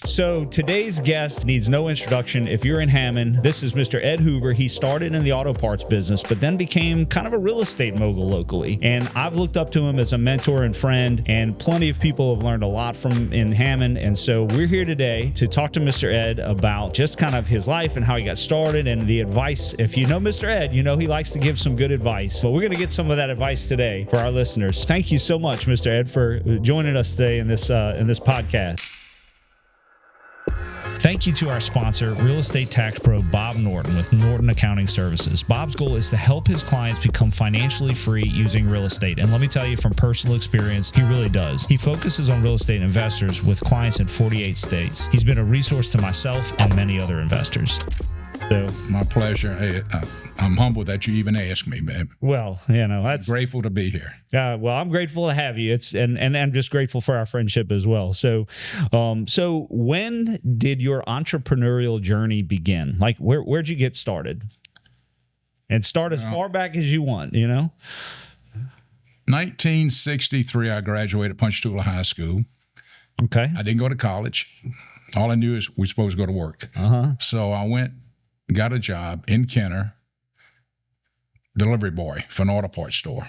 So today's guest needs no introduction. If you're in Hammond, this is Mr. Ed Hoover. He started in the auto parts business, but then became kind of a real estate mogul locally. And I've looked up to him as a mentor and friend, and plenty of people have learned a lot from in Hammond. And so we're here today to talk to Mr. Ed about just kind of his life and how he got started and the advice. If you know Mr. Ed, you know he likes to give some good advice. But we're going to get some of that advice today for our listeners. Thank you so much, Mr. Ed, for joining us today in this podcast. Thank you to our sponsor, real estate tax pro Bob Norton with Norton Accounting Services. Bob's goal is to help his clients become financially free using real estate. And let me tell you from personal experience, he really does. He focuses on real estate investors with clients in 48 states. He's been a resource to myself and many other investors. So, my pleasure. Hey, I'm humbled that you even asked me, babe. Well, that's grateful to be here. Well, I'm grateful to have you. And I'm just grateful for our friendship as well. So when did your entrepreneurial journey begin? Like, where'd you get started? And start as far back as you want, 1963, I graduated Ponchatoula High School. Okay. I didn't go to college. All I knew is we were supposed to go to work. So I went, got a job in Kenner, delivery boy for an auto parts store.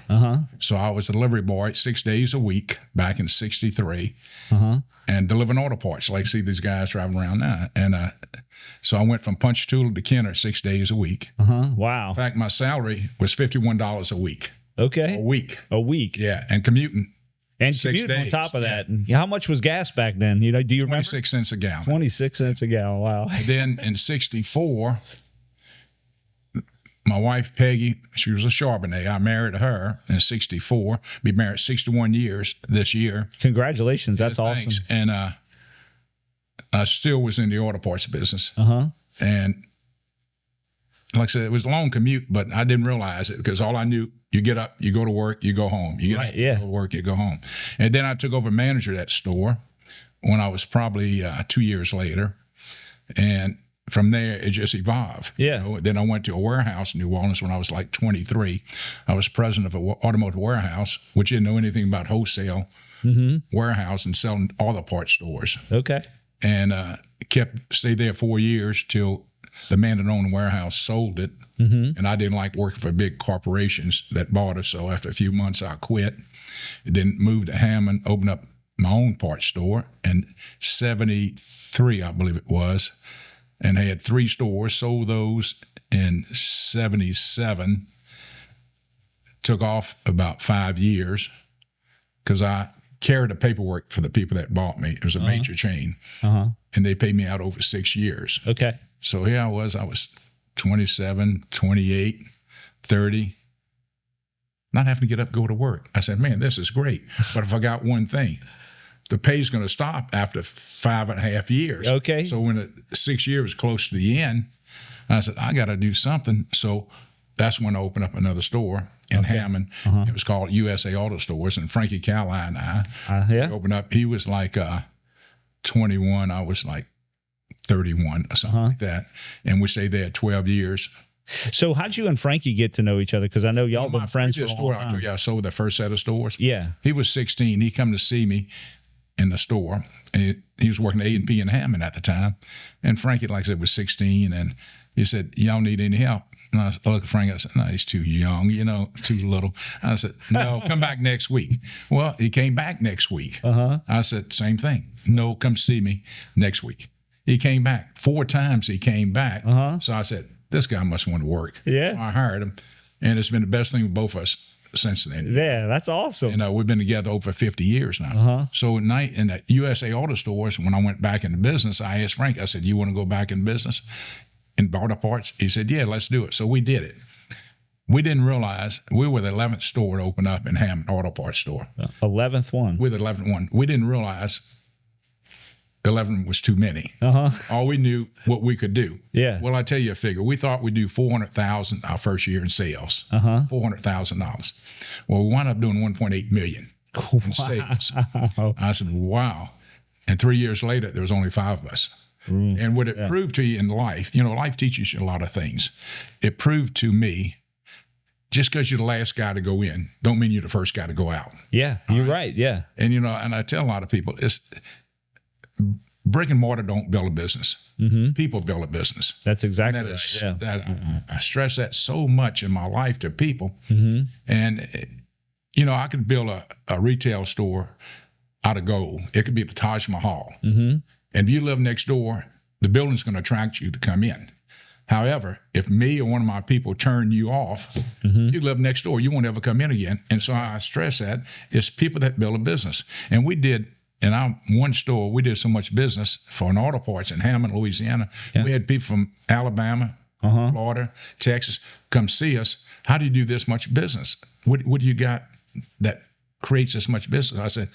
So I was a delivery boy 6 days a week back in 63 and delivering auto parts. Like, see these guys driving around now. And so I went from Ponchatoula to Kenner 6 days a week. Wow. In fact, my salary was $51 a week. Okay. A week. Yeah. And commuting. And commuting on top of that. And how much was gas back then? Do you remember? 26 cents a gallon. 26 cents a gallon. Wow. And then in 64, my wife, Peggy, she was a Charbonnet. I married her in 64. Be married 61 years this year. Congratulations. That's awesome. And I still was in the auto parts business. And like I said, it was a long commute, but I didn't realize it because all I knew, you get up, you go to work, you go home. You get up, you go to work, you go home. And then I took over manager of that store when I was probably 2 years later. And from there, it just evolved. Yeah. Then I went to a warehouse in New Orleans when I was like 23. I was president of an automotive warehouse, which didn't know anything about wholesale warehouse and selling all the parts stores. Okay. And stayed there 4 years till the man that owned the warehouse sold it. And I didn't like working for big corporations that bought us. So after a few months, I quit. Then moved to Hammond, opened up my own parts store in 73, I believe it was. And I had 3 stores, sold those in 77. Took off about 5 years because I carried the paperwork for the people that bought me. It was a major chain. And they paid me out over 6 years. Okay. So here I was 27, 28, 30, not having to get up and go to work. I said, man, this is great. But if I got one thing, the pay's going to stop after 5.5 years. Okay. So when the 6 years was close to the end, I said, I got to do something. So that's when I opened up another store in Hammond. It was called USA Auto Stores. And Frankie Cali and I opened up. He was like 21. I was like 31 or something like that. And we stayed there 12 years. So how'd you and Frankie get to know each other? Because I know y'all been friends for a long time. I sold the first set of stores. Yeah. He was 16. He come to see me in the store. And he was working at A&P in Hammond at the time. And Frankie, like I said, was 16. And he said, y'all need any help? And I looked at Frankie. I said, no, he's too young, too little. I said, no, come back next week. Well, he came back next week. I said, same thing. No, come see me next week. He came back 4 times. He came back. So I said, this guy must want to work. Yeah. So I hired him, and it's been the best thing for both of us since then. Yeah, that's awesome. We've been together over 50 years now. So at night in the USA Auto Stores, when I went back into business, I asked Frank, I said, you want to go back in business in auto parts? He said, yeah, let's do it. So we did it. We didn't realize we were the 11th store to open up in Hammond Auto Parts store. 11th one. We're the 11th one. We didn't realize 11 was too many. All we knew what we could do. Yeah. Well, I tell you a figure. We thought we'd do $400,000 our first year in sales. $400,000. Well, we wound up doing $1.8 million in sales. I said, wow. And 3 years later, there was only 5 of us. And what it proved to you in life, life teaches you a lot of things. It proved to me, just because you're the last guy to go in, don't mean you're the first guy to go out. Yeah, you're right. Yeah. And, and I tell a lot of people, brick and mortar don't build a business. People build a business. That's exactly And right. Yeah. I stress that so much in my life to people. And, I could build a retail store out of gold. It could be the Taj Mahal. And if you live next door, the building's going to attract you to come in. However, if me or one of my people turn you off, you live next door, you won't ever come in again. And so I stress that it's people that build a business. And we did, in our one store, we did so much business for an auto parts in Hammond, Louisiana. Yeah. We had people from Alabama, Florida, Texas, come see us. How do you do this much business? What do you got that creates this much business? I said,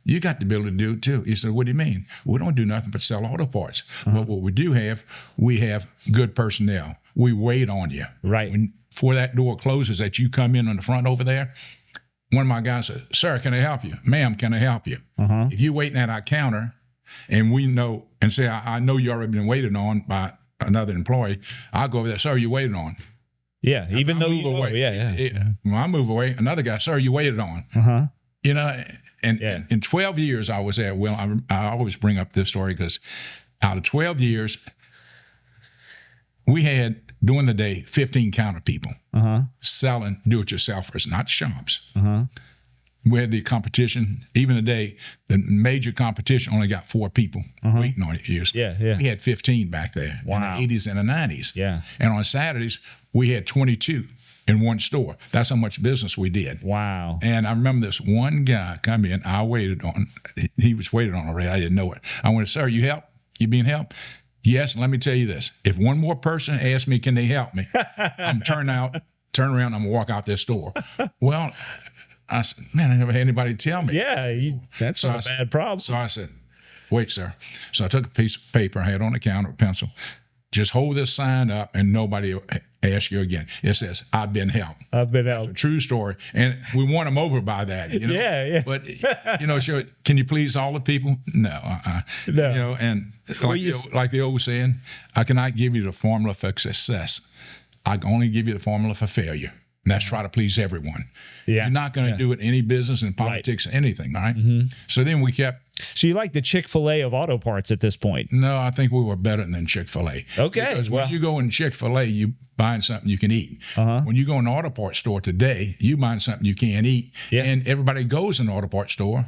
you got to be able to do it too. He said, what do you mean? We don't do nothing but sell auto parts. But what we do have, we have good personnel. We wait on you. Right. Before that door closes, that you come in on the front over there, one of my guys said, sir, can I help you? Ma'am, can I help you? If you're waiting at our counter and we know, and say, I know you already been waited on by another employee, I'll go over there, sir, you waited on. Yeah, even though you know, when I move away, another guy, sir, you waited on. And in 12 years I was there. Well, I always bring up this story because out of 12 years, we had, during the day, 15 counter people selling do-it-yourselfers, not shops. We had the competition. Even today, the major competition only got 4 people waiting on it. We had 15 back there in the 80s and the 90s. Yeah. And on Saturdays, we had 22 in one store. That's how much business we did. Wow. And I remember this one guy come in. I waited on. He was waited on already. I didn't know it. I went, sir, you help? You being helped? Yes. And let me tell you this. If one more person asks me, can they help me? I'm turn around, I'm going to walk out this store. Well, I said, man, I never had anybody tell me. Yeah, that's not a bad problem. So I said, wait, sir. So I took a piece of paper I had on the counter, a pencil. Just hold this sign up and nobody will ask you again. It says, I've been helped. I've been helped. It's a true story. And we won them over by that. Yeah. But, sure, can you please all the people? No. No. And like the old saying, I cannot give you the formula for success. I can only give you the formula for failure. And that's try to please everyone. Yeah. You're not going to do it in any business, in politics, anything, all right? So then we kept. So you like the Chick-fil-A of auto parts at this point? No, I think we were better than Chick-fil-A. Okay. Because when you go in Chick-fil-A, you buying something you can eat. When you go in an auto parts store today, you buying something you can't eat. Yeah. And everybody goes in an auto parts store,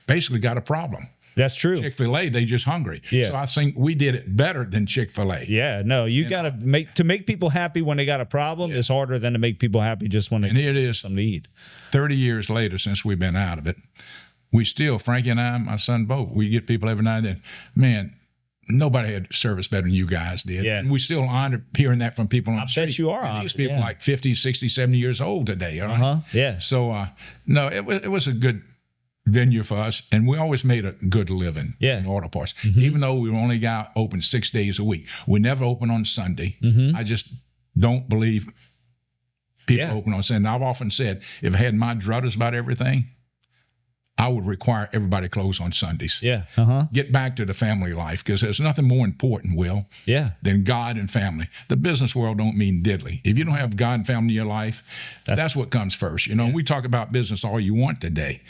basically got a problem. That's true. Chick-fil-A, they just hungry. Yeah. So I think we did it better than Chick-fil-A. Yeah, no, you got to make people happy when they got a problem is harder than to make people happy just when they get something to eat. 30 years later since we've been out of it, we still, Frankie and I, my son both, we get people every now and then, man, nobody had service better than you guys did. Yeah. And we still honored hearing that from people on the street. I bet you are honored. These people are like 50, 60, 70 years old today, all right? Yeah. So, no, it was a good venue for us, and we always made a good living in auto parts. Even though we only got open 6 days a week, we never open on Sunday. I just don't believe people open on Sunday. And I've often said, if I had my druthers about everything, I would require everybody close on Sundays. Yeah. Get back to the family life, because there's nothing more important, Will, than God and family. The business world don't mean diddly. If you don't have God and family in your life, that's what comes first. We talk about business all you want today,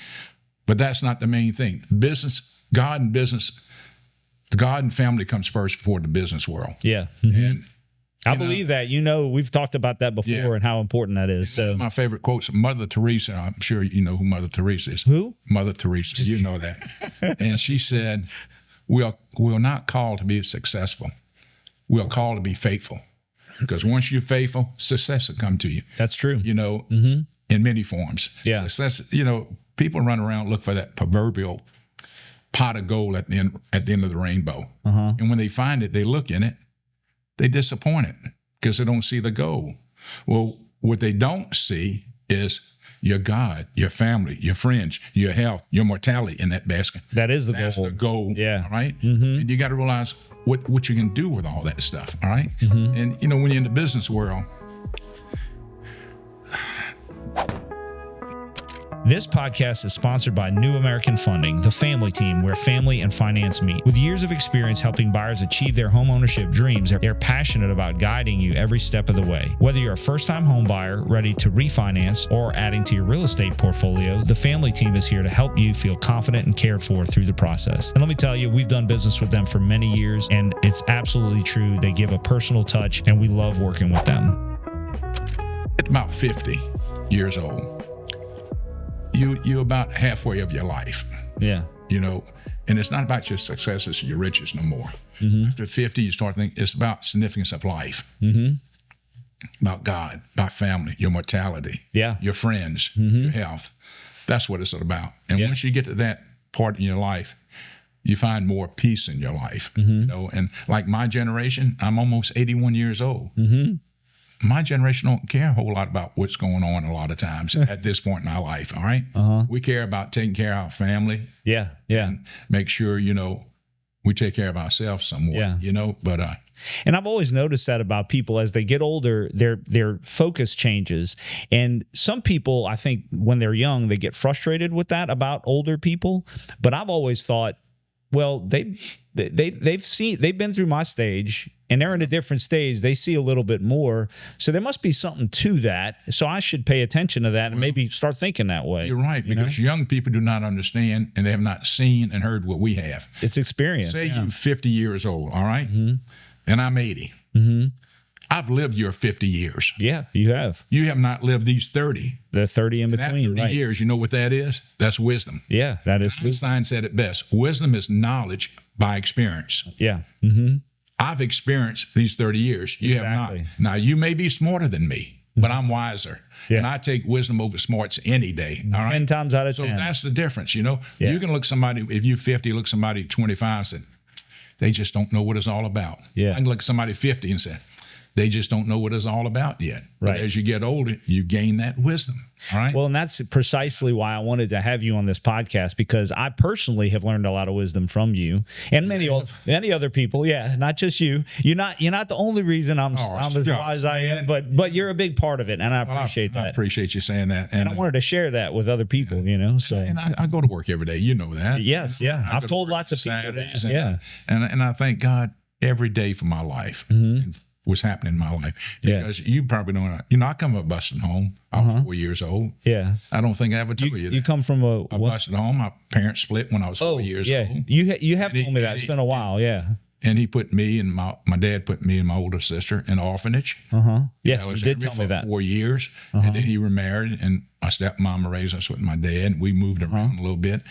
but that's not the main thing. Business, God and family comes first before the business world. Yeah. And I believe that. We've talked about that before and how important that is. So my favorite quotes, Mother Teresa. I'm sure you know who Mother Teresa is. Who? Mother Teresa. You know that. And she said, we're not called to be successful. We're called to be faithful. Because once you're faithful, success will come to you. That's true. In many forms. Yeah. Success, people run around, look for that proverbial pot of gold at the end of the rainbow. And when they find it, they look in it, they disappointed because they don't see the gold. Well, what they don't see is your God, your family, your friends, your health, your mortality in that basket. That is the goal. That's the goal. Yeah. All right? And you got to realize what you can do with all that stuff. All right? And, when you're in the business world, This podcast is sponsored by New American Funding, the family team where family and finance meet. With years of experience helping buyers achieve their home ownership dreams, they're passionate about guiding you every step of the way. Whether you're a first-time home buyer ready to refinance or adding to your real estate portfolio, the family team is here to help you feel confident and cared for through the process. And let me tell you, we've done business with them for many years, and it's absolutely true. They give a personal touch, and we love working with them. At about 50 years old, you're about halfway of your life. Yeah. You know, and it's not about your successes or your riches no more. Mm-hmm. After 50, you start thinking it's about significance of life, about God, about family, your mortality, your friends, your health. That's what it's about. And once you get to that part in your life, you find more peace in your life. You know, and like my generation, I'm almost 81 years old. My generation don't care a whole lot about what's going on a lot of times at this point in our life, all right? We care about taking care of our family. And make sure, you know, we take care of ourselves somewhat, you know, but... And I've always noticed that about people as they get older, their focus changes. And some people, I think when they're young, they get frustrated with that about older people. But I've always thought, well, they've been through my stage and they're in a different stage. They see a little bit more. So there must be something to that. So I should pay attention to that and maybe start thinking that way. You're right, because young people do not understand and they have not seen and heard what we have. It's experience. Say you're 50 years old, all right? And I'm 80. I've lived your 50 years. Yeah, you have. You have not lived these 30. The 30 in between, that 30 years, you know what that is? That's wisdom. Yeah, that is. Einstein said it best. Wisdom is knowledge by experience. Yeah. I've experienced these 30 years. You have not. Now, you may be smarter than me, but I'm wiser. And I take wisdom over smarts any day. All right? 10 times out of 10. So that's the difference, you know? You can look somebody, if you're 50, look somebody 25 and say, they just don't know what it's all about. I can look at somebody 50 and say, they just don't know what it's all about yet. But as you get older, you gain that wisdom. All right. Well, and that's precisely why I wanted to have you on this podcast, because I personally have learned a lot of wisdom from you and many other people. Yeah, not just you. You're not the only reason I'm as wise as I am, but you're a big part of it, and I appreciate that. I appreciate you saying that, and I wanted to share that with other people. You know, so and I go to work every day. You know that. Yes, yeah. I've told lots of people that. And I thank God every day for my life. What's happening in my life, because you probably don't. You know, I come from a busted home. I was 4 years old. Yeah, I don't think I ever told you that. You come from a busted home. My parents split when I was 4 years old. You have told me that. It's been a while. Yeah. And he put me and my dad put me and my older sister in an orphanage. Yeah, you did tell me that. 4 years, and then he remarried, and my stepmom raised us with my dad. We moved around a little bit,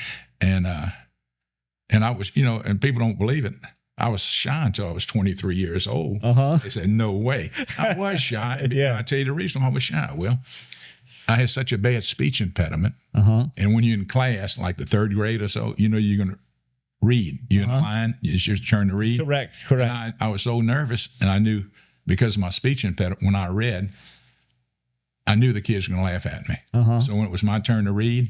and I was, you know, and people don't believe it, I was shy until I was 23 years old. They said, no way. I was shy. I tell you the reason I was shy. Well, I had such a bad speech impediment. And when you're in class, like the third grade or so, you know you're going to read. You're in line. It's your turn to read. Correct. And I was so nervous, and I knew because of my speech impediment, when I read, I knew the kids were going to laugh at me. So when it was my turn to read,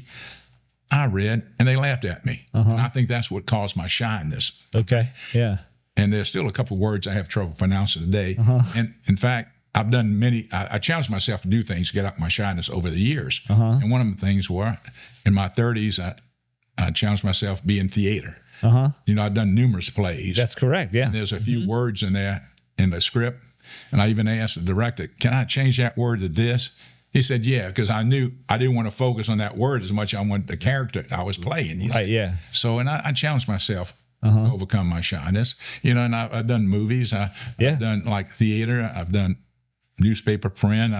I read, and they laughed at me. And I think that's what caused my shyness. Okay, yeah. And there's still a couple of words I have trouble pronouncing today. And in fact, I've done many, I challenged myself to do things to get out my shyness over the years. And one of the things were, in my 30s, I challenged myself to be in theater. You know, I've done numerous plays. That's correct, yeah. And there's a few words in there in the script. And I even asked the director, can I change that word to this? He said, yeah, because I knew I didn't want to focus on that word as much as I wanted the character I was playing. So, and I challenged myself to overcome my shyness. You know, and I've done movies. I've done like theater. I've done newspaper print.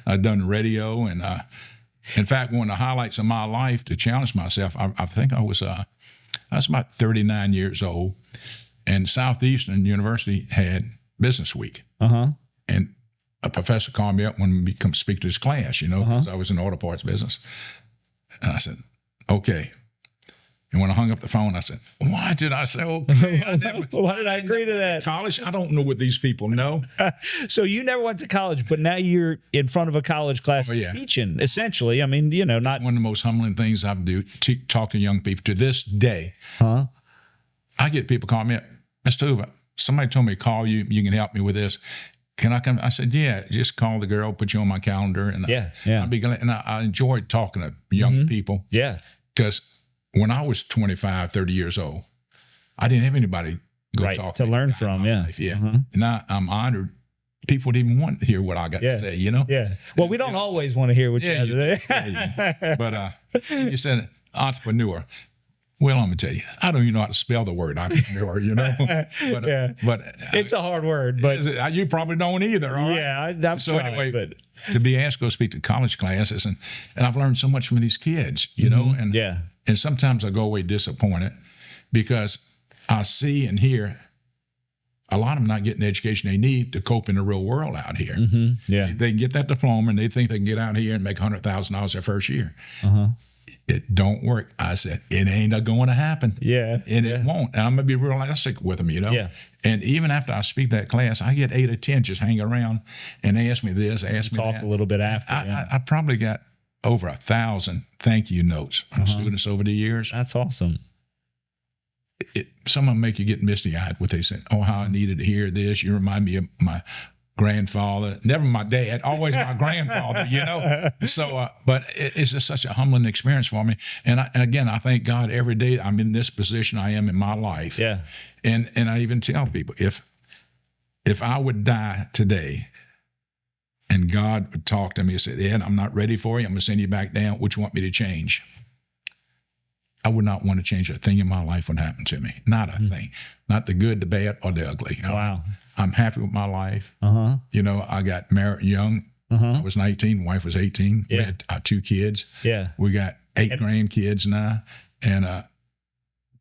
I've done radio. And in fact, one of the highlights of my life to challenge myself, I think I was about 39 years old, and Southeastern University had Business Week. And a professor called me up when we come speak to his class, you know, because I was in the auto parts business. And I said, okay. And when I hung up the phone, I said, why did I say okay? Why did I agree to that? College? I don't know what these people know. So you never went to college, but now you're in front of a college class teaching, essentially. I mean, you know, not... One of the most humbling things I do, talk to young people to this day. I get people calling me up, Mr. Hoover, somebody told me to call you. You can help me with this. can I come? I said, yeah, just call the girl, put you on my calendar. And I'll be glad. And I enjoyed talking to young people. Yeah. Because when I was 25, 30 years old, I didn't have anybody go talk to learn from. Yeah. And I'm honored. People didn't even want to hear what I got to say, you know? Yeah. Well, we don't always want to hear what you have to say. But you said entrepreneur. Well, I'm going to tell you, I don't even know how to spell the word entrepreneur, you know? But it's a hard word, but you probably don't either. All right? Yeah, I've so tried, anyway, but to be asked to go speak to college classes, and I've learned so much from these kids, you know? And sometimes I go away disappointed because I see and hear a lot of them not getting the education they need to cope in the real world out here. They can get that diploma and they think they can get out here and make $100,000 their first year. It don't work. I said, it ain't going to happen. And it won't. And I'm going to be realistic with them, you know? And even after I speak that class, I get 8 or 10 just hang around and ask me this, ask me that. Talk a little bit after. I probably got over 1,000 thank you notes from students over the years. That's awesome. Some of them make you get misty-eyed what they say. Oh, how I needed to hear this. You remind me of my grandfather. Never my dad, always my grandfather, you know? So, but it's just such a humbling experience for me. And again, I thank God every day I'm in this position I am in my life. And I even tell people, if I would die today and God would talk to me and say, Ed, I'm not ready for you. I'm going to send you back down. What you want me to change? I would not want to change a thing in my life what happened to me. Not a thing. Not the good, the bad, or the ugly. Wow. I'm happy with my life. You know, I got married young. I was 19. Wife was 18. We had 2 kids. We got 8 grandkids now. And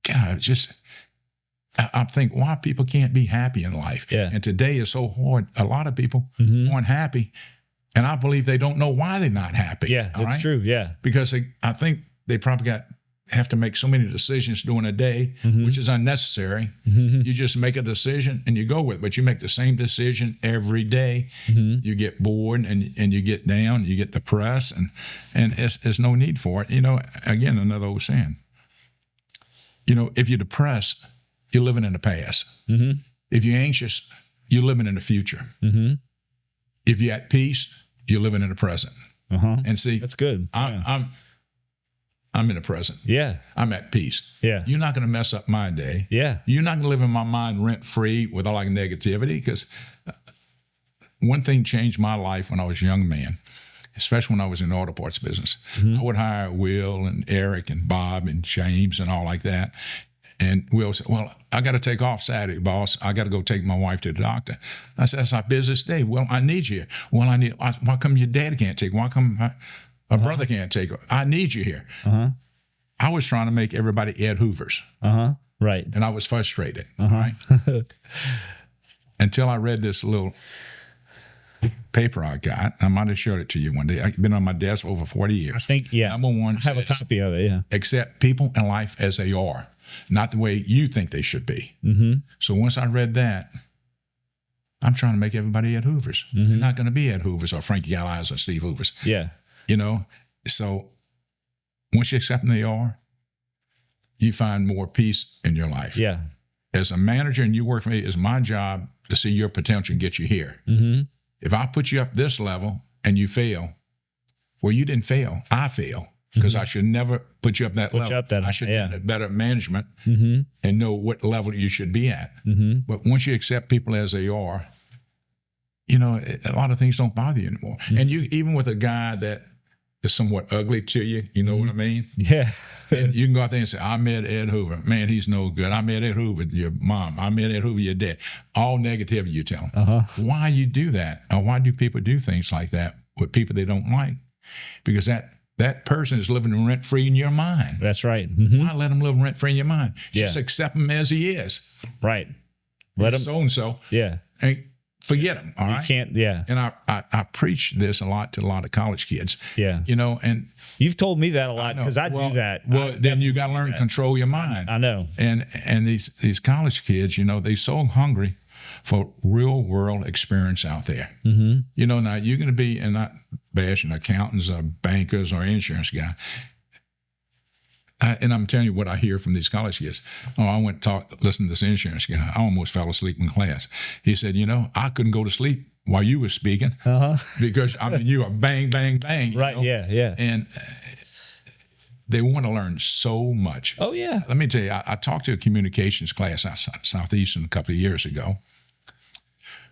God, just I think why people can't be happy in life. And today is so hard. A lot of people aren't happy. And I believe they don't know why they're not happy. That's true. Because I think they probably have to make so many decisions during a day, which is unnecessary. You just make a decision and you go with it, but you make the same decision every day. You get bored and you get down, you get depressed, and there's no need for it. You know, again, another old saying, you know, if you're depressed, you're living in the past. If you're anxious, you're living in the future. If you're at peace, you're living in the present. And see, that's good. I'm in the present. I'm at peace. You're not going to mess up my day. You're not going to live in my mind rent-free with all like negativity, because one thing changed my life when I was a young man, especially when I was in the auto parts business. I would hire Will and Eric and Bob and James and all like that. And Will said, well, I got to take off Saturday, boss. I got to go take my wife to the doctor. I said, that's our busiest day. Well, I need you. Well, why come your dad can't take? Why come my brother can't take her? I need you here. I was trying to make everybody Ed Hoovers. Right. And I was frustrated. Right? Until I read this little paper I got. I might have showed it to you one day. I've been on my desk for over 40 years. I think, Number one, I have a copy of it, accept people in life as they are, not the way you think they should be. So once I read that, I'm trying to make everybody Ed Hoovers. They're not going to be Ed Hoovers or Frankie Gallies or Steve Hoovers. You know, so once you accept them they are, you find more peace in your life. As a manager and you work for me, it's my job to see your potential and get you here. If I put you up this level and you fail, well, you didn't fail. I fail because I should never put you up that level. I should have better management and know what level you should be at. But once you accept people as they are, you know, a lot of things don't bother you anymore. And you, even with a guy that is somewhat ugly to you, you know what I mean? And you can go out there and say, I met Ed Hoover. Man, he's no good. I met Ed Hoover, your mom. I met Ed Hoover, your dad. All negativity you tell them. Why you do that? Or why do people do things like that with people they don't like? Because that person is living rent-free in your mind. That's right. Why let them live rent-free in your mind? Just accept him as he is. Right. Let him. So-and-so. And forget him, all right? You can't, And I preach this a lot to a lot of college kids. You know, and you've told me that a lot because I do that. Well, then you got to learn to control your mind. I know. And these college kids, you know, they're so hungry for real world experience out there. You know, now you're going to be, and not bashing accountants or bankers or insurance guy. And I'm telling you what I hear from these college kids. Oh, I went to listen to this insurance guy. I almost fell asleep in class. He said, I couldn't go to sleep while you were speaking because, you are bang, bang, bang. Right, yeah. And they want to learn so much. Oh, yeah. Let me tell you, I talked to a communications class at Southeastern a couple of years ago.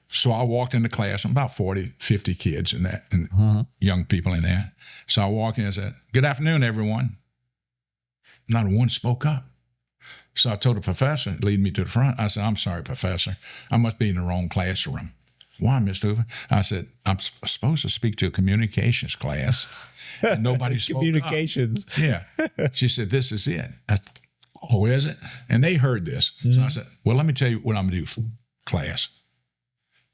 So I walked into class, about 40, 50 kids in that, and young people in there. So I walked in and said, "Good afternoon, everyone." Not one spoke up. So I told the professor, lead me to the front. I said, "I'm sorry, professor. I must be in the wrong classroom." "Why, Mr. Hoover?" I said, "I'm supposed to speak to a communications class, and nobody spoke Communications. up." Yeah. She said, "This is it." I said, "Oh, is it?" And they heard this. So I said, "Well, let me tell you what I'm going to do, class.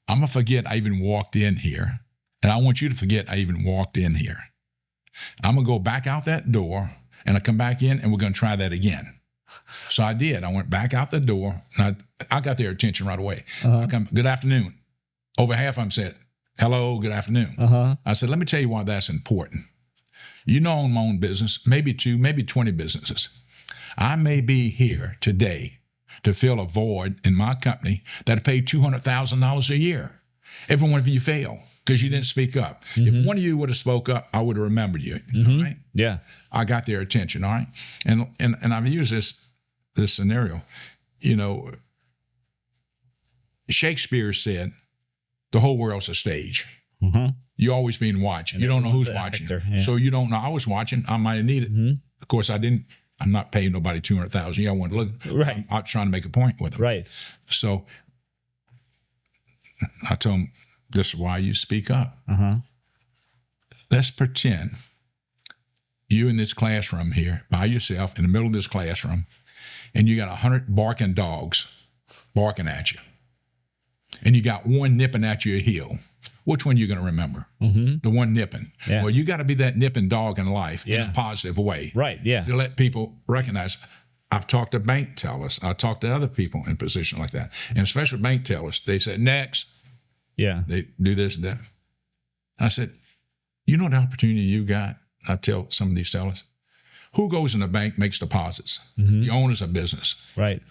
I'm going to forget I even walked in here, and I want you to forget I even walked in here. I'm going to go back out that door, and I come back in, and we're going to try that again." So I did. I went back out the door, and I got their attention right away. I come, "Good afternoon." Over half of them said, "Hello, good afternoon." I said, "Let me tell you why that's important. I own my own business, maybe 2, maybe 20 businesses. I may be here today to fill a void in my company that paid $200,000 a year. Every one of you failed because you didn't speak up. If one of you would have spoke up, I would have remembered you. All right? Yeah. I got their attention. All right. And I've used this scenario. Shakespeare said, "The whole world's a stage." You always being watched. You don't know who's watching. So you don't know. I was watching. I might have needed. Of course, I'm not paying nobody $200,000. I want to look. Right. I'm trying to make a point with them. Right. So I told them, "This is why you speak up. Let's pretend you in this classroom here by yourself in the middle of this classroom, and you got 100 barking dogs barking at you, and you got one nipping at your heel. Which one are you going to remember? The one nipping. Yeah. Well, you got to be that nipping dog in life in a positive way. Right, yeah. To let people recognize. I've talked to bank tellers. I talked to other people in positions like that. And especially bank tellers, they said, "Next." Yeah. They do this and that. I said, "You know the opportunity you got?" I tell some of these tellers. Who goes in the bank makes deposits? The owners of business. Right.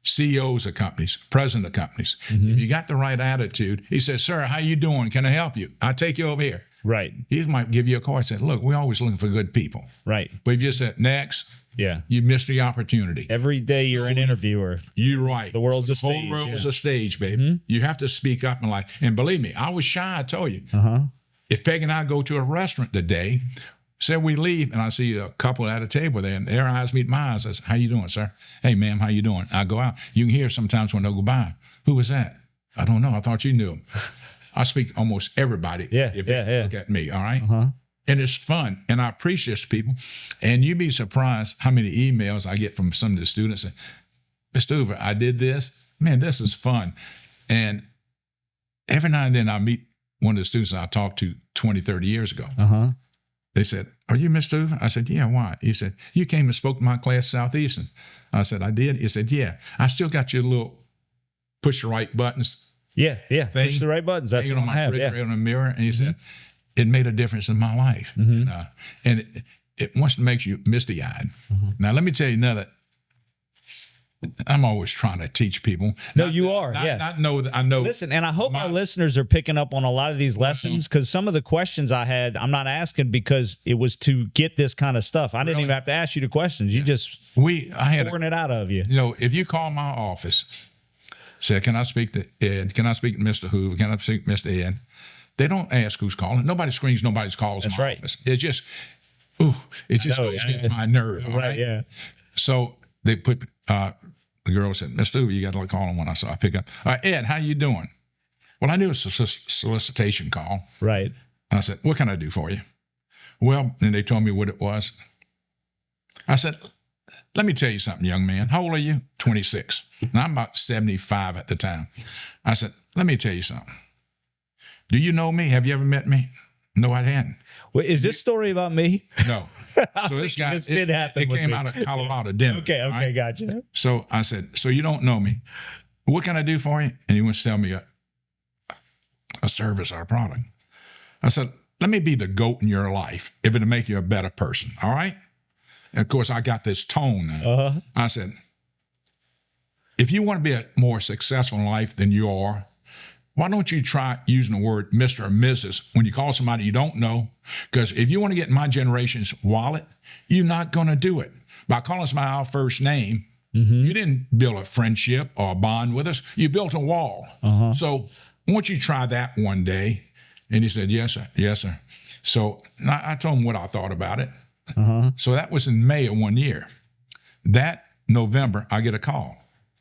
CEOs of companies, president of companies. If you got the right attitude, he says, "Sir, how you doing? Can I help you? I'll take you over here." Right. He might give you a call and say, "Look, we're always looking for good people." Right. But if you said, "Next," Yeah. you missed the opportunity. Every day you're an interviewer. You're right. The world's a The stage. whole world's a stage, baby. You have to speak up in life. And believe me, I was shy, I told you. If Peg and I go to a restaurant today, say we leave, and I see a couple at a table there, and their eyes meet my eyes. I say, "How you doing, sir?" "Hey, ma'am, how you doing?" I go out. You can hear sometimes when they'll go by, "Who was that?" "I don't know. I thought you knew him." I speak to almost everybody if they look at me, all right? And it's fun, and I appreciate people. And you'd be surprised how many emails I get from some of the students saying, "Mr. Hoover, I did this. Man, this is fun." And every now and then I meet one of the students I talked to 20, 30 years ago. They said, "Are you Mr. Hoover?" I said, "Yeah, why?" He said, "You came and spoke to my class Southeastern." I said, "I did." He said, "Yeah, I still got your little push the right buttons Yeah. thing. Push the right buttons. That's hanging what on I my have. refrigerator Yeah. on the mirror." And he said, "It made a difference in my life." And it once makes you misty-eyed. Now, let me tell you another. I'm always trying to teach people. No, you are. Not know that I know. Listen, and I hope our listeners are picking up on a lot of these lessons, because some of the questions I had, I'm not asking because it was to get this kind of stuff. I didn't even have to ask you the questions. You just I had pouring it out of you. If you call my office, say, "Can I speak to Ed? Can I speak to Mr. Hoover? Can I speak to Mr. Ed?" They don't ask who's calling. Nobody screens nobody's calls in my office. It's just, goes against my nerve. All right? Yeah. So they put, the girl said, "Mr. Hoover, you got to call on one." I pick up. "All right, Ed, how you doing?" "Well, I knew it was a solicitation call." Right. And I said, "What can I do for you?" "Well," and they told me what it was. I said, "Let me tell you something, young man. How old are you?" 26. Now, I'm about 75 at the time. I said, "Let me tell you something. Do you know me? Have you ever met me?" "No, I hadn't." Wait, is this story about me? No. So this guy, this did happen. It with came me. out of Colorado, Denver. Okay, right? gotcha. So I said, "So you don't know me. What can I do for you?" And he wants to sell me a service or a product. I said, "Let me be the goat in your life if it'll make you a better person, all right?" And of course, I got this tone now. I said, if you want to be more successful in life than you are, why don't you try using the word Mr. or Mrs. when you call somebody you don't know? Because if you want to get in my generation's wallet, you're not going to do it. By calling somebody our first name, you didn't build a friendship or a bond with us. You built a wall. So why don't you try that one day? And he said, yes, sir. Yes, sir. So I told him what I thought about it. So that was in May of one year. That November, I get a call.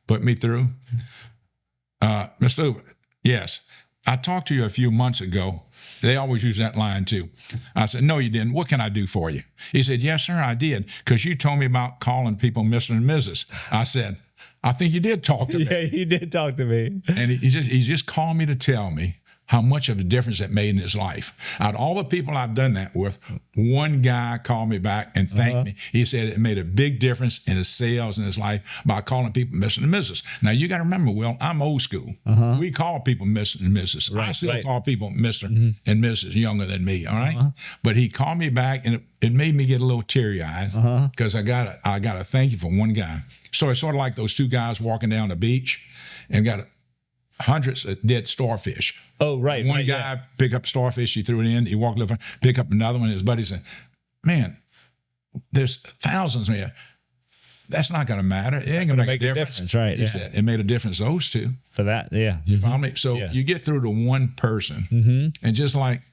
Put me through. Mr. Hoover, yes. I talked to you a few months ago. They always use that line too. I said, no, you didn't. What can I do for you? He said, yes, sir, I did, because you told me about calling people Mr. and Mrs. I said, I think you did talk to me. Yeah, you did talk to me. And he just called me to tell me how much of a difference it made in his life. Out of all the people I've done that with, one guy called me back and thanked me. He said it made a big difference in his sales and his life by calling people Mr. and Mrs. Now, you got to remember, Will, I'm old school. We call people Mr. and Mrs. I still call people Mr. and Mrs. younger than me, all right? But he called me back, and it made me get a little teary-eyed because I got to thank you for one guy. So it's sort of like those two guys walking down the beach and got hundreds of dead starfish. Oh, right. One guy pick up starfish, he threw it in, he walked over, pick up another one, his buddy said, man, there's thousands of here. That's not going to matter. It ain't going to make a difference. Right. He said, it made a difference, those two. For that, yeah. You follow me? So you get through to one person, and just like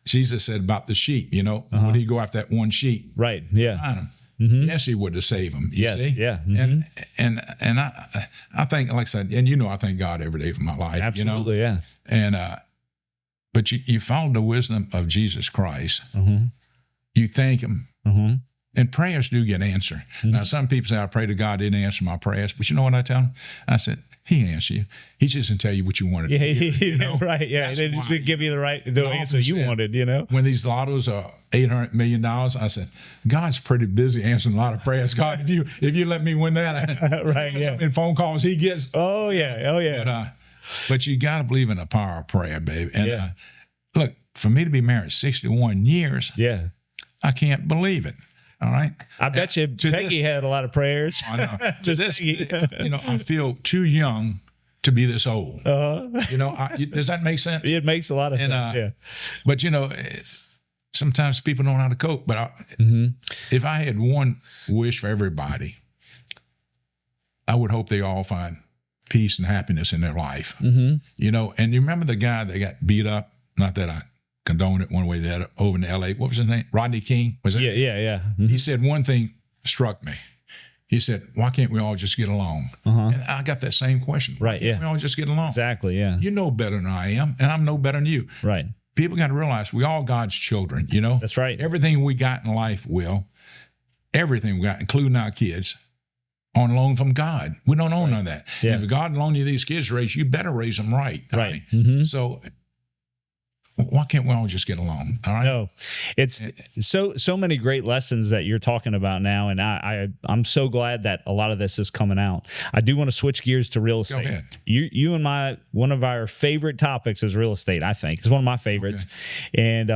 Jesus said about the sheep, would he go after that one sheep? Right, yeah. Find him. Yes, he would to save him. You see? Yeah. And I think, like I said, and I thank God every day for my life. Absolutely, yeah. And but you follow the wisdom of Jesus Christ. You thank him. And prayers do get answered. Now, some people say, I pray to God, didn't answer my prayers. But you know what I tell them? I said, he answered you. He just didn't tell you what you wanted to hear. Right, yeah. He didn't give you the answer you wanted, When these lottos are $800 million, I said, God's pretty busy answering a lot of prayers. God, if you let me win that, right, yeah. And phone calls he gets. Oh, yeah. But you got to believe in the power of prayer, baby. And look, for me to be married 61 years, I can't believe it. All right. I bet you Peggy had a lot of prayers. I know. I feel too young to be this old. Does that make sense? It makes a lot of sense. But sometimes people don't know how to cope. But if I had one wish for everybody, I would hope they all find peace and happiness in their life. And you remember the guy that got beat up? Not that I condone it one way or the other, over in L.A. What was his name? Rodney King? Was it? Yeah. He said one thing struck me. He said, why can't we all just get along? And I got that same question. Right, why can't we all just get along? Exactly, yeah. You know better than I am, and I'm no better than you. Right. People got to realize we all God's children, That's right. Everything we got in life, everything we got, including our kids, on loan from God. We don't own none of that. Yeah. And if God loaned you these kids to raise, you better raise them right. Right. So why can't we all just get along? All right. No, it's so many great lessons that you're talking about now, and I'm so glad that a lot of this is coming out. I do want to switch gears to real estate. Go ahead. You and one of our favorite topics is real estate. I think it's one of my favorites, and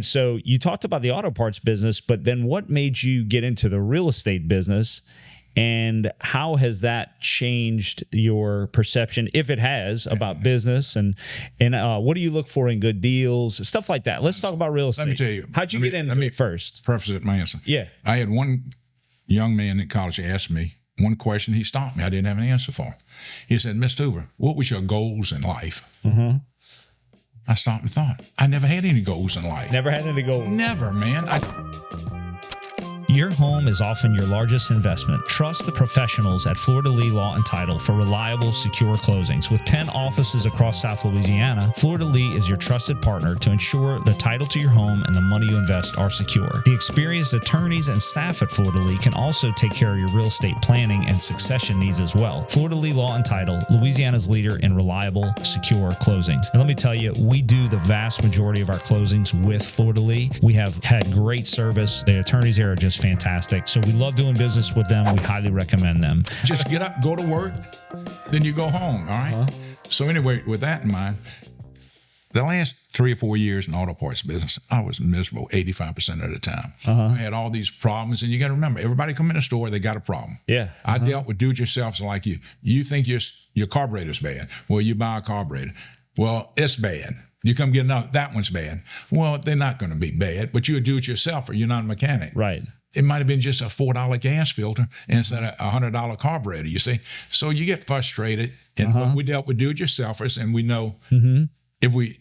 so you talked about the auto parts business, but then what made you get into the real estate business? And how has that changed your perception, if it has, about business? And what do you look for in good deals? Stuff like that. Let's talk about real estate. Let me tell you. How'd you get into it first? Preface it my answer. Yeah. I had one young man in college asked me one question. He stopped me. I didn't have an answer for. He said, Mr. Hoover, what was your goals in life? I stopped and thought. I never had any goals in life. Never had any goals? Never, man. Your home is often your largest investment. Trust the professionals at Fleur de Lis Law and Title for reliable, secure closings. With 10 offices across South Louisiana, Fleur de Lis is your trusted partner to ensure the title to your home and the money you invest are secure. The experienced attorneys and staff at Fleur de Lis can also take care of your real estate planning and succession needs as well. Fleur de Lis Law and Title, Louisiana's leader in reliable, secure closings. And let me tell you, we do the vast majority of our closings with Fleur de Lis. We have had great service. The attorneys here are just fantastic. So we love doing business with them. We highly recommend them. Just get up, go to work, then you go home. All right. So anyway, with that in mind, the last 3 or 4 years in the auto parts business, I was miserable 85% of the time. I had all these problems, and you got to remember, everybody come in the store, they got a problem. Yeah. I dealt with do-it-yourselfs like you. You think your carburetor's bad. Well, you buy a carburetor. Well, it's bad. You come get another, that one's bad. Well, they're not going to be bad, but you're a do-it-yourselfer. You're not a mechanic. Right. It might have been just a $4 gas filter instead of a $100 carburetor, you see. So you get frustrated. And we dealt with do-it-yourselfers, and we know if we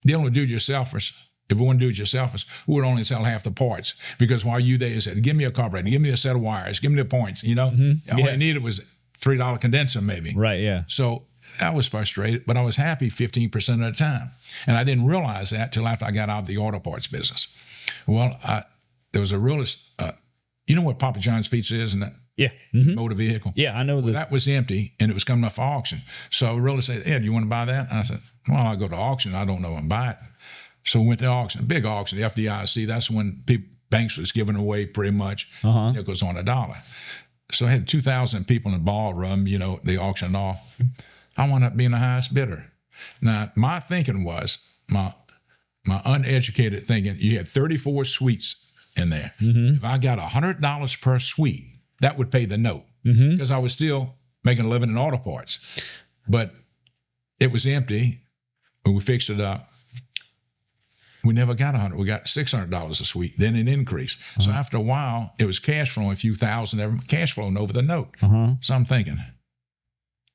deal with do-it-yourselfers, if we want to do it yourselfers, we would only sell half the parts. Because while you there, you said, give me a carburetor, give me a set of wires, give me the points, you know. All I needed was $3 condenser maybe. Right, yeah. So I was frustrated, but I was happy 15% of the time. And I didn't realize that till after I got out of the auto parts business. Well, there was a realist, you know what Papa John's Pizza is in that motor vehicle? Yeah, I know that was empty, and it was coming up for auction. So a realist said, Ed, you want to buy that? And I said, well, I'll go to auction. I don't know and buy it. So we went to auction, a big auction, the FDIC. That's when banks was giving away pretty much nickels on a dollar. So I had 2,000 people in the ballroom, you know, they auctioned off. I wound up being the highest bidder. Now, my thinking was, my uneducated thinking, you had 34 suites in there. If I got $100 per suite, that would pay the note because I was still making a living in auto parts. But it was empty. When we fixed it up, we never got $100. We got $600 a suite. Then it increased. So after a while, it was cash flowing a few thousand, cash flowing over the note. So I'm thinking,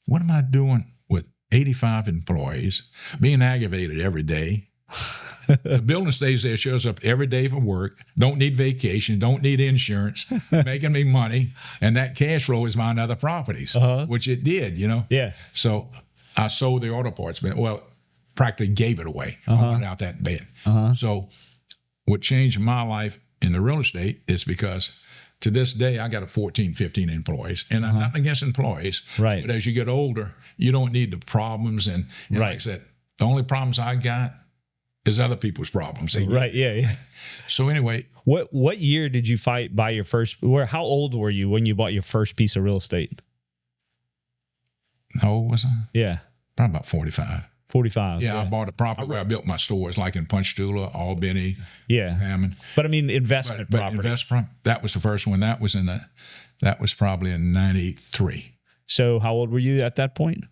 what am I doing with 85 employees, being aggravated every day? The building stays there, shows up every day for work, don't need vacation, don't need insurance, making me money, and that cash flow is buying other properties, which it did, you know? Yeah. So I sold the auto parts, but practically gave it away. I went out that bad. So what changed my life in the real estate is because to this day, I got 15 employees, and I'm not against employees, right? But as you get older, you don't need the problems. And like I said, the only problems I got is other people's problems. Right. Yeah. So anyway, what year did you buy your first? How old were you when you bought your first piece of real estate? How old was I? Yeah, probably about 45. 45. Yeah, I bought a property where I built my stores, like in Punchatoula, Albany, Hammond. But I mean, investment property. That was the first one. That was probably in 93. So how old were you at that point?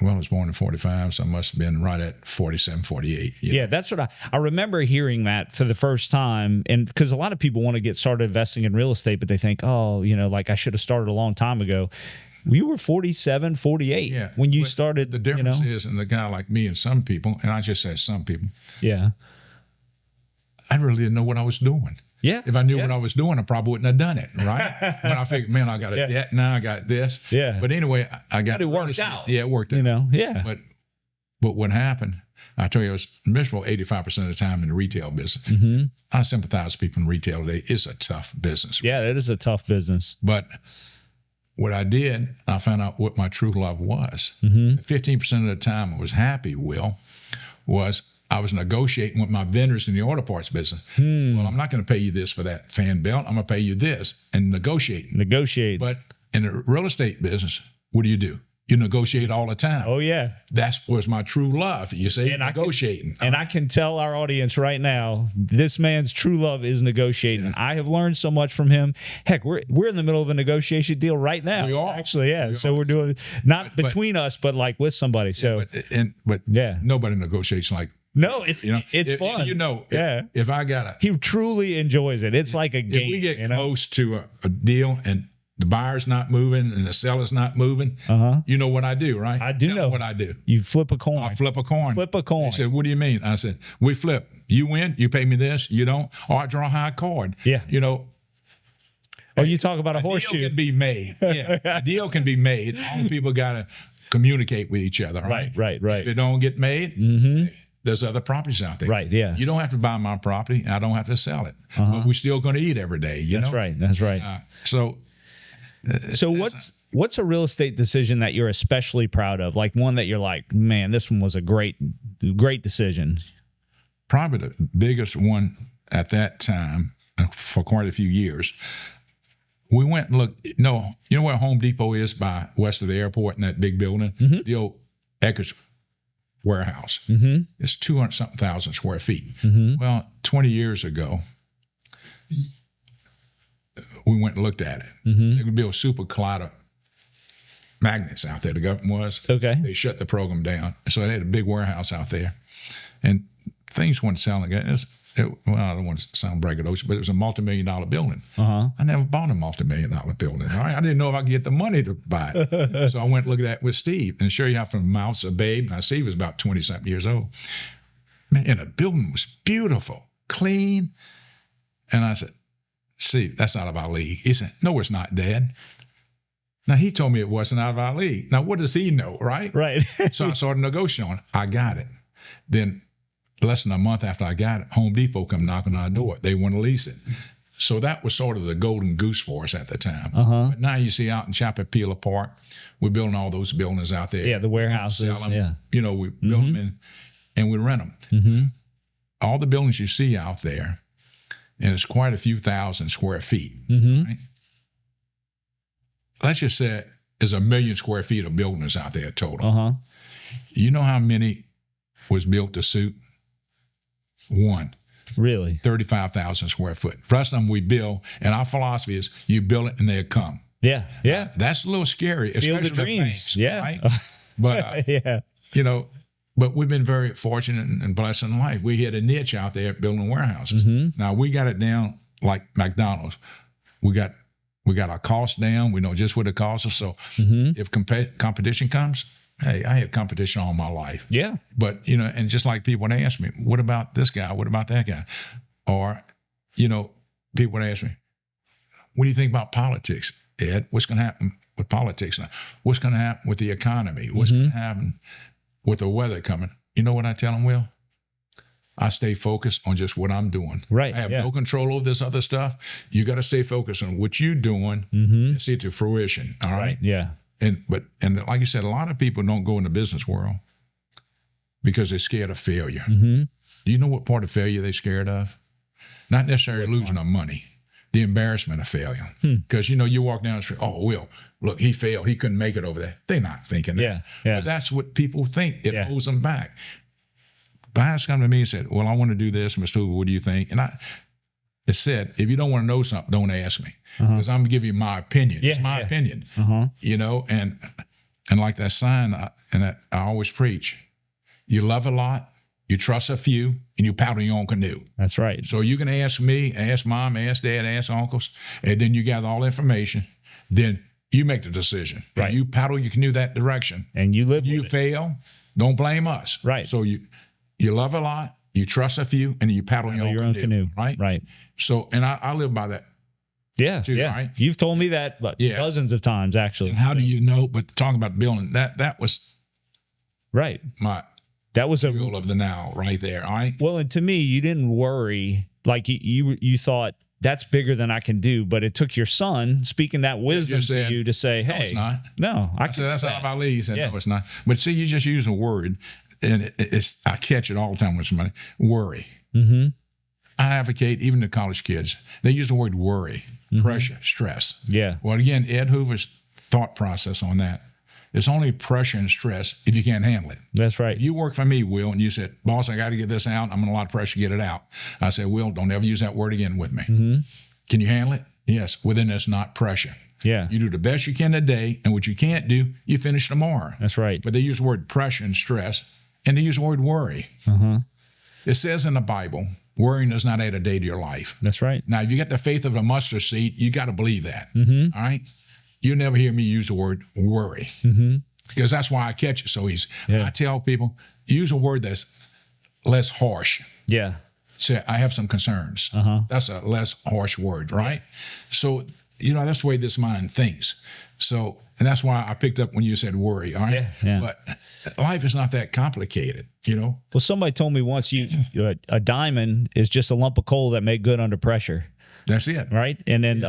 Well, I was born in 45, so I must have been right at 47, 48. Yeah, that's what I remember hearing that for the first time. And because a lot of people want to get started investing in real estate, but they think, oh, you know, like I should have started a long time ago. You were 47, 48 when you started. The difference is, and the guy like me and some people, and I just said some people. Yeah. I really didn't know what I was doing. Yeah. If I knew what I was doing, I probably wouldn't have done it, right? When I figured, man, I got a debt now, I got this. Yeah. But anyway, I got it worked out. Yeah, it worked out. You know, yeah. But what happened, I tell you, I was miserable 85% of the time in the retail business. I sympathize with people in retail today. It's a tough business. Yeah, it is a tough business. But what I did, I found out what my true love was. 15% of the time I was happy, Will, was I was negotiating with my vendors in the auto parts business. Well, I'm not going to pay you this for that fan belt. I'm going to pay you this, and negotiate. But in the real estate business, what do? You negotiate all the time. Oh, yeah. That was my true love, you see, and negotiating. I can tell our audience right now, this man's true love is negotiating. Yeah. I have learned so much from him. Heck, we're in the middle of a negotiation deal right now. We are. Actually, yeah. So we're doing, not between us, but like with somebody. So, but nobody negotiates like. No, it's fun. If I got he truly enjoys it. It's like a game. If we get close to a deal and the buyer's not moving and the seller's not moving, you know what I do, right? I do know what I do. You flip a coin. I flip a coin. Flip a coin. He said, what do you mean? I said, we flip. You win, you pay me this, you don't, or I draw a high card. Yeah. You know. Or you talk about a horseshoe. A deal can be made. Yeah. A deal can be made. All the people got to communicate with each other, right? Right. If it don't get made, there's other properties out there. Right, yeah. You don't have to buy my property. I don't have to sell it. But we're still going to eat every day, you know? That's right. So what's a real estate decision that you're especially proud of? Like one that you're like, man, this one was a great decision. Probably the biggest one at that time, for quite a few years, we went and looked. No, you know where Home Depot is by west of the airport in that big building? The old Eckers warehouse. It's 200-something thousand square feet. Well, 20 years ago, we went and looked at it. They could build super collider magnets out there. The government was. Okay. They shut the program down. So they had a big warehouse out there. And things weren't selling. Well, I don't want to sound braggadocious, but it was a multi-million-dollar building. I never bought a multi-million-dollar building. All right? I didn't know if I could get the money to buy it. So I went and looked at that with Steve and show you how from the mouth's a babe. Now, Steve was about 20-something years old. Man, and the building was beautiful, clean. And I said, Steve, that's out of our league. He said, no, it's not, Dad. Now, he told me it wasn't out of our league. Now, what does he know, right? Right. So I started negotiating on it. I got it. Then less than a month after I got it, Home Depot come knocking on our door. They want to lease it. So that was sort of the golden goose for us at the time. But now you see out in Chapel Park, we're building all those buildings out there. Yeah, the warehouses. Yeah. You know, we build them and we rent them. All the buildings you see out there, and it's quite a few thousand square feet. Right? Let's just say there's 1 million square feet of buildings out there total. You know how many was built to suit? One. Really? 35,000 square foot. The rest of them we build, and our philosophy is you build it and they'll come. Yeah. That's a little scary, especially the dreams. Banks, yeah. Right? But, you know, but we've been very fortunate and blessed in life. We had a niche out there building warehouses. Now, we got it down like McDonald's. We got our costs down. We know just what it costs us. So if competition comes, hey, I had competition all my life. Yeah. But, you know, and just like people would ask me, what about this guy? What about that guy? Or, you know, people would ask me, what do you think about politics, Ed? What's going to happen with politics now? What's going to happen with the economy? What's going to happen with the weather coming? You know what I tell them, Will? I stay focused on just what I'm doing. Right. I have no control over this other stuff. You got to stay focused on what you're doing and see it to fruition. All right. Yeah. And like you said, a lot of people don't go in the business world because they're scared of failure. Do you know what part of failure they're scared of? Not necessarily losing their money, the embarrassment of failure. Because, you know, you walk down the street, oh, Will, look, he failed. He couldn't make it over there. They're not thinking that. Yeah. But that's what people think. It holds them back. Buyers come to me and said, well, I want to do this, Mr. Hoover, what do you think? And it said, if you don't want to know something, don't ask me. Because I'm going to give you my opinion. It's my opinion. You know, and like that sign, I always preach, you love a lot, you trust a few, and you paddle your own canoe. That's right. So you can ask me, ask mom, ask dad, ask uncles, and then you gather all the information. Then you make the decision. Right. And you paddle your canoe that direction. And you live You with fail, don't blame us. Right. So you love a lot, you trust a few, and you paddle your own canoe. Right? Right. So, and I live by that. Yeah. Too, yeah. right? You've told me that dozens of times, actually. And how do you know? But talking about building, that was right. That was a rule of the now right there. All right. Well, and to me, you didn't worry. Like you thought that's bigger than I can do, but it took your son speaking that wisdom to you to say, hey, no, it's not. No, I said, that's out of our league. He said, no, it's not. But see, you just use a word, and I catch it all the time with somebody, worry. I advocate, even the college kids, they use the word worry, pressure, stress. Yeah. Well, again, Ed Hoover's thought process on that, it's only pressure and stress if you can't handle it. That's right. If you work for me, Will, and you said, boss, I got to get this out, I'm in a lot of pressure to get it out. I said, Will, don't ever use that word again with me. Can you handle it? Yes. Well, then that's not pressure. Yeah. You do the best you can today, and what you can't do, you finish tomorrow. That's right. But they use the word pressure and stress, and they use the word worry. It says in the Bible, worrying does not add a day to your life. That's right. Now, if you get the faith of a mustard seed, you got to believe that. All right? You'll never hear me use the word worry because that's why I catch it so easy. Yeah. I tell people, use a word that's less harsh. Yeah. Say, I have some concerns. That's a less harsh word, right? So, you know, that's the way this mind thinks. So, and that's why I picked up when you said worry, all right? Yeah. But life is not that complicated, you know? Well, somebody told me once a diamond is just a lump of coal that made good under pressure. That's it. Right. And then,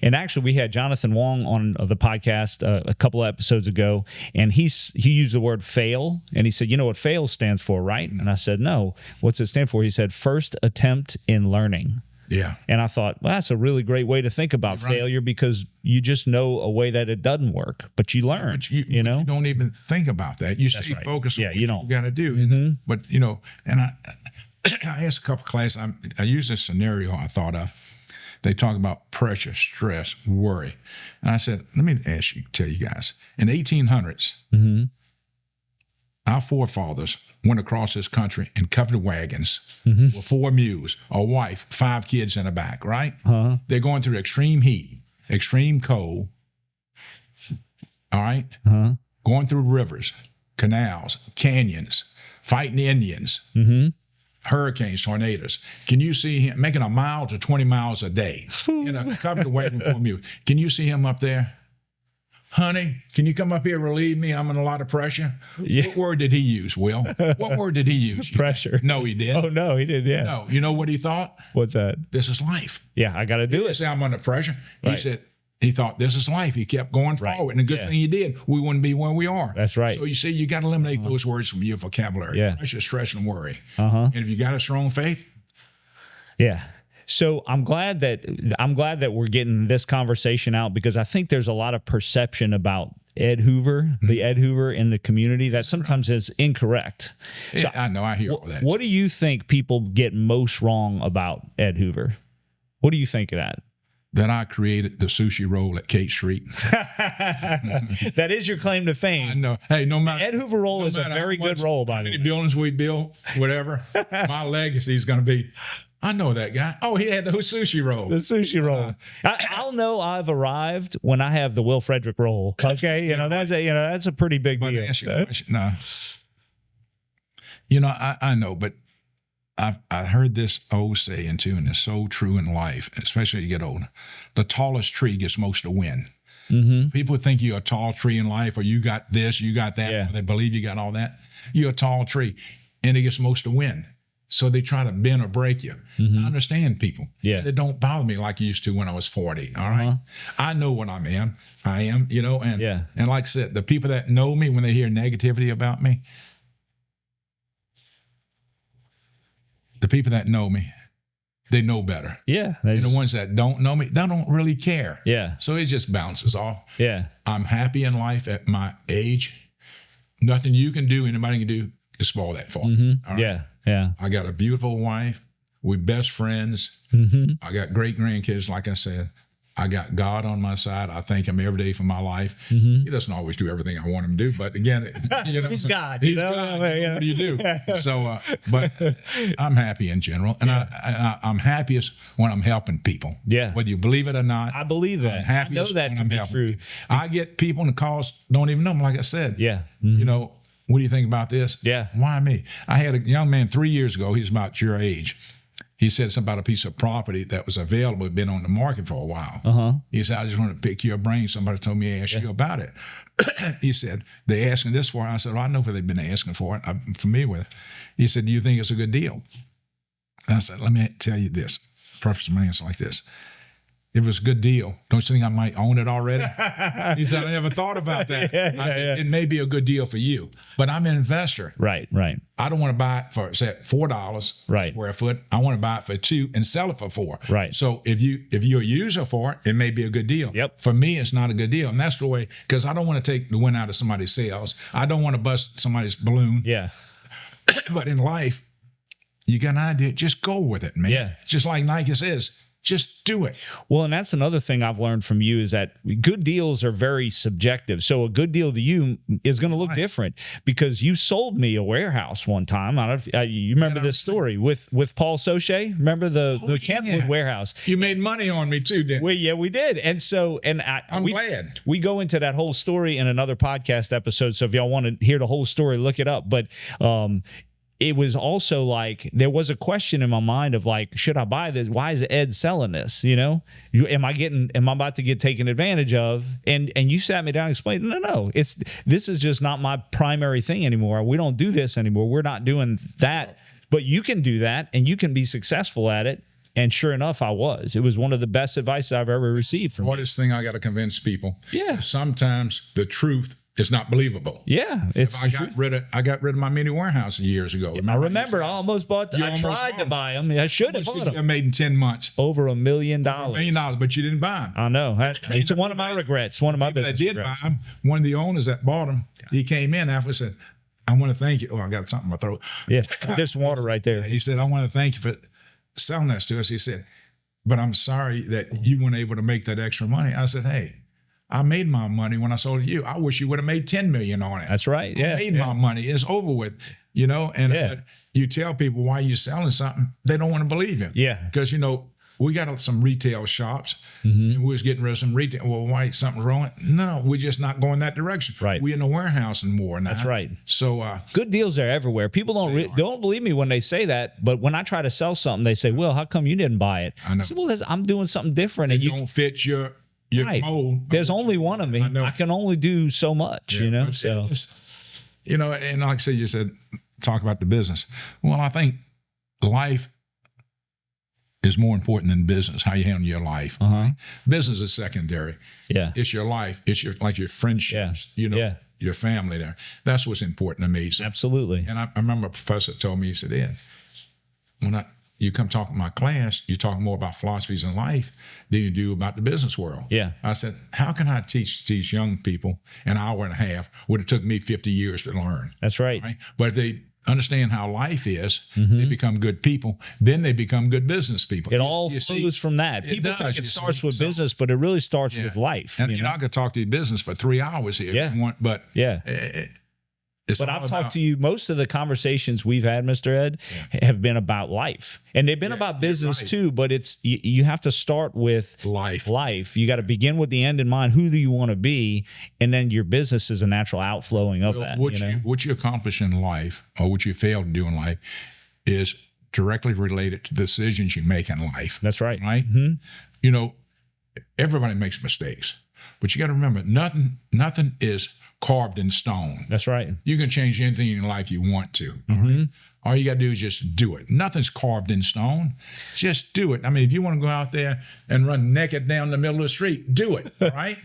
and actually we had Jonathan Wong on the podcast a couple of episodes ago, and he used the word fail, and he said, you know what fail stands for, right? And I said, no, what's it stand for? He said, first attempt in learning. Yeah. And I thought, well, that's a really great way to think about failure, because you just know a way that it doesn't work, but you learn, you know? You don't even think about that. You stay focused on what you got to do. But, you know, and I asked a couple of classes, I used this scenario I thought of. They talk about pressure, stress, worry. And I said, let me tell you guys, in the 1800s, our forefathers went across this country in covered wagons with 4 mules, a wife, 5 kids in the back, right? They're going through extreme heat, extreme cold, all right? Going through rivers, canals, canyons, fighting Indians, hurricanes, tornadoes. Can you see him making a mile to 20 miles a day in a covered wagon for you? Can you see him up there? Honey, can you come up here and relieve me? I'm in a lot of pressure. Yeah. What word did he use, Will? What word did he use? Pressure. No, he didn't. Oh, no, he did, yeah. No, you know what he thought? What's that? This is life. Yeah, I got to do He it. didn't say I'm under pressure. He said, he thought this is life. He kept going forward. And the good thing he did, we wouldn't be where we are. That's right. So you see, you got to eliminate those words from your vocabulary. Yeah. Pressure, stress, and worry. And if you got a strong faith. Yeah. So I'm glad that we're getting this conversation out, because I think there's a lot of perception about Ed Hoover, the Ed Hoover in the community, that sometimes is incorrect. So I know. I hear all that. What do you think people get most wrong about Ed Hoover? What do you think of that? That I created the sushi roll at Kate Street. That is your claim to fame. I know. Hey, no matter. Ed Hoover roll is a very good roll, by the way. Any buildings we build, whatever, my legacy is going to be, I know that guy. Oh, he had the sushi roll. The sushi roll. I'll know I've arrived when I have the Will Frederick roll. Okay, that's a pretty big deal. Ask you a question. No. You know, I know, but I heard this old saying too, and it's so true in life, especially as you get older. The tallest tree gets most of the wind. People think you're a tall tree in life, or you got this, you got that, or they believe you got all that. You're a tall tree, and it gets most of the wind. So they try to bend or break you. I understand people. Yeah. It don't bother me like it used to when I was 40. All right. I know what I am, you know, and like I said, the people that know me, when they hear negativity about me, the people that know me, they know better. Yeah. And the ones that don't know me, they don't really care. Yeah. So it just bounces off. Yeah. I'm happy in life at my age. Nothing you can do, anybody can do, is spoil that for me. All right? Yeah. Yeah. I got a beautiful wife. We're best friends. I got great grandkids, like I said. I got God on my side. I thank him every day for my life. He doesn't always do everything I want him to do, but again, you know, he's God. He's God. What do you do? So, but I'm happy in general, and I'm happiest when I'm helping people. Yeah. Whether you believe it or not, I believe that. I'm happiest when I'm helping people. I get people in the calls, don't even know them, like I said. Yeah. You know, what do you think about this? Yeah. Why me? I had a young man 3 years ago. He's about your age. He said something about a piece of property that was available, had been on the market for a while. He said, I just want to pick your brain. Somebody told me to ask you about it. He said, they asking this for it. I said, well, I know what they've been asking for it. I'm familiar with it. He said, do you think it's a good deal? And I said, let me tell you this. Preface my answer like this. If it was a good deal, don't you think I might own it already? He said, I never thought about that. I said, it may be a good deal for you, but I'm an investor. Right, right. I don't want to buy it for, say, $4 square foot. I want to buy it for $2 and sell it for $4. Right. So if you're a user for it, it may be a good deal. Yep. For me, it's not a good deal. And that's the way, because I don't want to take the wind out of somebody's sails. I don't want to bust somebody's balloon. Yeah. But in life, you got an idea, just go with it, man. Yeah. Just like Nike says, just do it. Well, and that's another thing I've learned from you is that good deals are very subjective. So a good deal to you is going to look different, because you sold me a warehouse one time. I don't know if you remember this story with Paul Soche. Remember the Kentwood warehouse? You made money on me too, didn't you? We did. And so, I'm glad. We go into that whole story in another podcast episode. So if y'all want to hear the whole story, look it up. But it was also like, there was a question in my mind of like, should I buy this? Why is Ed selling this? You know, am I about to get taken advantage of? And you sat me down and explained, no, this is just not my primary thing anymore. We don't do this anymore. We're not doing that, but you can do that and you can be successful at it. And sure enough, I was. It was one of the best advice I've ever received from you. Hardest thing I got to convince people. Yeah. Sometimes the truth It's not believable. Yeah, I got rid of my mini warehouse years ago. I remember I almost bought. I tried to buy them. I should have bought them. I made in 10 months over $1 million. $1 million, but you didn't buy them. I know. It's one of my regrets. One of my business regrets. Buy them. One of the owners that bought them, he came in after and said, "I want to thank you." Oh, I got something in my throat. Yeah, there's water right there. He said, "I want to thank you for selling this to us." He said, "But I'm sorry that you weren't able to make that extra money." I said, "Hey, I made my money when I sold it to you. I wish you would have made 10 million on it." That's right. Yeah. I made my money. It's over with, and you tell people why you're selling something, they don't want to believe you. Yeah. Because, we got some retail shops and we was getting rid of some retail. Well, why something wrong? No, we're just not going that direction. Right. We're in the warehouse and more now. That's right. So good deals are everywhere. People don't believe me when they say that, but when I try to sell something, they say, "Will, how come you didn't buy it?" I know. I say, "Well, I'm doing something different." And you don't fit your right. mold. There's only one of me. I can only do so much, So, and like I said, you said, talk about the business. Well, I think life is more important than business, how you handle your life. Right? Business is secondary. Yeah. It's your life. It's your friendships, your family there. That's what's important to me. So, absolutely. And I remember a professor told me, he said, "Ed, when you come talk to my class, you talk more about philosophies in life than you do about the business world." Yeah. I said, "How can I teach these young people an hour and a half when it took me 50 years to learn?" That's right. But if they understand how life is, they become good people, then they become good business people. It all flows from that. People think it starts with business, but it really starts with life. And I could talk to you business for 3 hours here if you want, but but I've talked to you, most of the conversations we've had, Mr. Ed, have been about life. And they've been about business too, but it's you have to start with life. You got to begin with the end in mind. Who do you want to be? And then your business is a natural outflowing of that. What you accomplish in life or what you fail to do in life is directly related to the decisions you make in life. That's right. Right? Mm-hmm. Everybody makes mistakes. But you got to remember, nothing is carved in stone. That's right. You can change anything in your life you want to. Right? All you got to do is just do it. Nothing's carved in stone. Just do it. I mean, if you want to go out there and run naked down the middle of the street, do it. All right?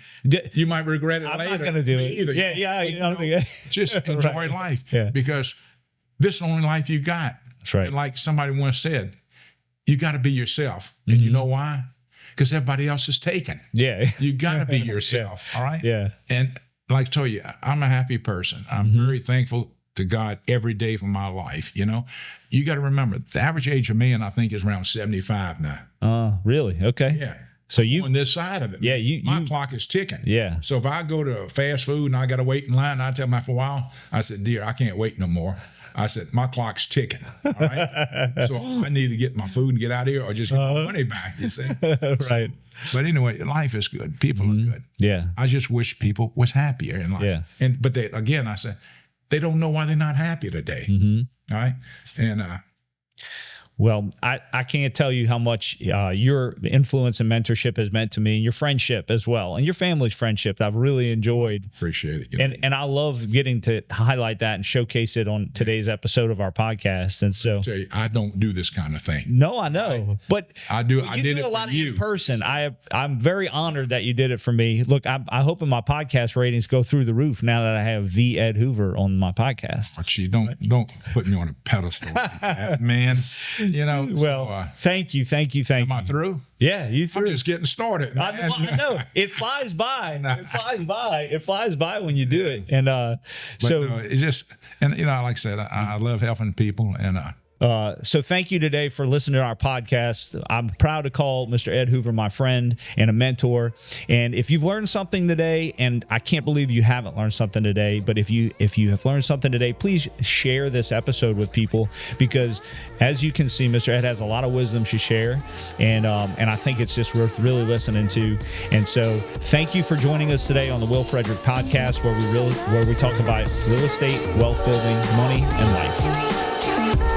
You might regret it later. I'm not going to do it. Either. Just enjoy life because this is the only life you got. That's right. And like somebody once said, you got to be yourself. And you know why? Because everybody else is taken. Yeah. You got to be yourself. All right? Yeah. And like I told you, I'm a happy person. I'm very thankful to God every day for my life. You got to remember, the average age of man, I think, is around 75 now. Really? Okay. Yeah. So you on this side of it. Yeah. My clock is ticking. Yeah. So if I go to fast food and I got to wait in line, I tell them after a while, I said, "Dear, I can't wait no more." I said, "My clock's ticking." All right. So I need to get my food and get out of here or just get my money back, you see. Right. But anyway, life is good. People are good. Yeah. I just wish people was happier in life. Yeah. But I said, they don't know why they're not happy today. All right. And well, I can't tell you how much your influence and mentorship has meant to me, and your friendship as well, and your family's friendship. I've really enjoyed. Appreciate it. And I love getting to highlight that and showcase it on today's episode of our podcast. And so, I don't do this kind of thing. No, I know, but I do. I did it a lot for you in person. I'm very honored that you did it for me. Look, I hope my podcast ratings go through the roof now that I have the Ed Hoover on my podcast. But you don't put me on a pedestal like that, man. Well, thank you. Am I through? Yeah, you through. I'm just getting started. I know. It flies by. It flies by when you do it. And it's just, and like I said, I love helping people, and so thank you today for listening to our podcast. I'm proud to call Mr. Ed Hoover my friend and a mentor. And if you've learned something today, and I can't believe you haven't learned something today, but if you have learned something today, please share this episode with people, because as you can see, Mr. Ed has a lot of wisdom to share, and I think it's just worth really listening to. And so thank you for joining us today on the Will Frederick Podcast, where we talk about real estate, wealth building, money, and life.